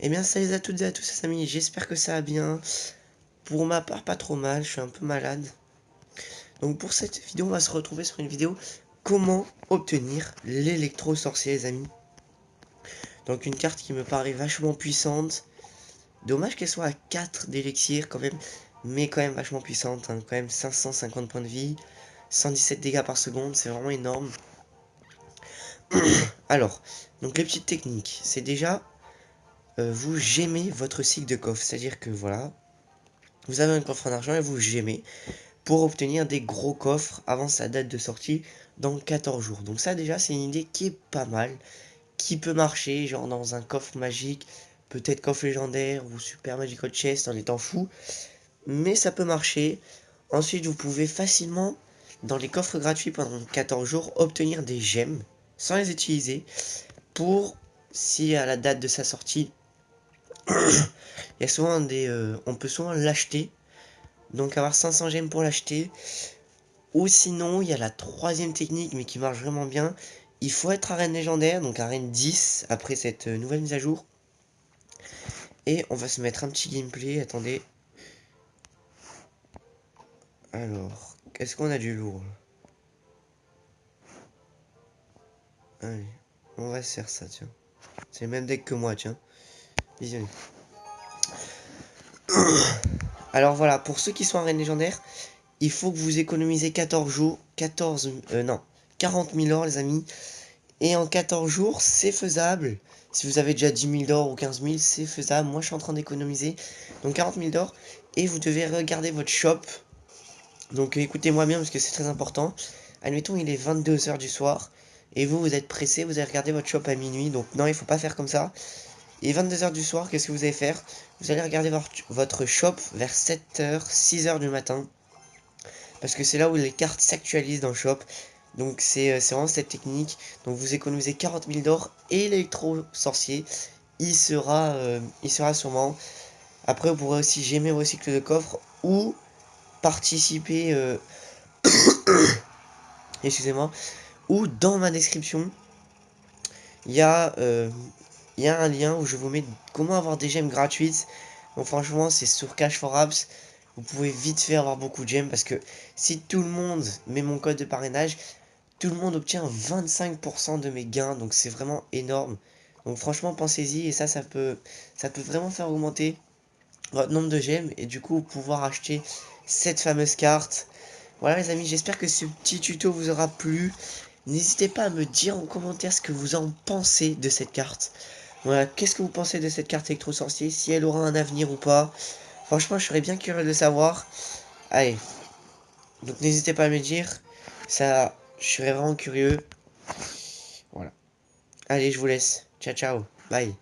Eh bien salut à toutes et à tous les amis, j'espère que ça va bien. Pour ma part pas trop mal, je suis un peu malade. Donc pour cette vidéo on va se retrouver sur une vidéo comment obtenir l'électro-sorcier les amis. Donc une carte qui me paraît vachement puissante. Dommage qu'elle soit à 4 d'élixir quand même, mais quand même vachement puissante, hein. Quand même 550 points de vie, 117 dégâts par seconde, c'est vraiment énorme. Alors, donc les petites techniques, c'est déjà vous gemez votre cycle de coffre, c'est-à-dire que voilà, vous avez un coffre en argent et vous gemez pour obtenir des gros coffres avant sa date de sortie dans 14 jours. Donc ça déjà c'est une idée qui est pas mal, qui peut marcher, genre dans un coffre magique, peut-être coffre légendaire ou super magical chest en étant fou, mais ça peut marcher. Ensuite vous pouvez facilement dans les coffres gratuits pendant 14 jours obtenir des gemmes sans les utiliser pour, si à la date de sa sortie il y a souvent des on peut souvent l'acheter, donc avoir 500 gemmes pour l'acheter. Ou sinon il y a la troisième technique mais qui marche vraiment bien, il faut être arène légendaire, donc arène 10 après cette nouvelle mise à jour. Et on va se mettre un petit gameplay, attendez. Alors, est-ce qu'on a du lourd? Allez, on va se faire ça, tiens. C'est le même deck que moi, tiens. Visionnez. Alors voilà, pour ceux qui sont arène légendaire, il faut que vous économisez 14 jours, 40 000 or les amis. Et en 14 jours, c'est faisable. Si vous avez déjà 10 000 d'or ou 15 000, c'est faisable. Moi, je suis en train d'économiser. Donc 40 000 d'or. Et vous devez regarder votre shop. Donc écoutez-moi bien parce que c'est très important. Admettons, il est 22 h du soir. Et vous, vous êtes pressé. Vous allez regarder votre shop à minuit. Donc non, il faut pas faire comme ça. Et 22 h du soir, qu'est-ce que vous allez faire? Vous allez regarder votre shop vers 7 h, 6 h du matin. Parce que c'est là où les cartes s'actualisent dans le shop. Donc c'est vraiment cette technique. Donc vous économisez 40 000 d'or et l'électro-sorcier, il sera sûrement. Après vous pourrez aussi gemmer vos cycles de coffre ou participer, excusez-moi, ou dans ma description, il y a un lien où je vous mets comment avoir des gemmes gratuites. Donc franchement c'est sur Cash for Apps. Vous pouvez vite fait avoir beaucoup de gemmes parce que si tout le monde met mon code de parrainage, tout le monde obtient 25% de mes gains, donc c'est vraiment énorme. Donc franchement pensez-y et ça peut vraiment faire augmenter votre nombre de gemmes et du coup pouvoir acheter cette fameuse carte. Voilà les amis, j'espère que ce petit tuto vous aura plu. N'hésitez pas à me dire en commentaire ce que vous en pensez de cette carte. Voilà, qu'est-ce que vous pensez de cette carte électro-sorcier, si elle aura un avenir ou pas. Franchement, je serais bien curieux de savoir. Allez, donc n'hésitez pas à me dire. Ça, je serais vraiment curieux. Voilà. Allez, je vous laisse. Ciao, ciao. Bye.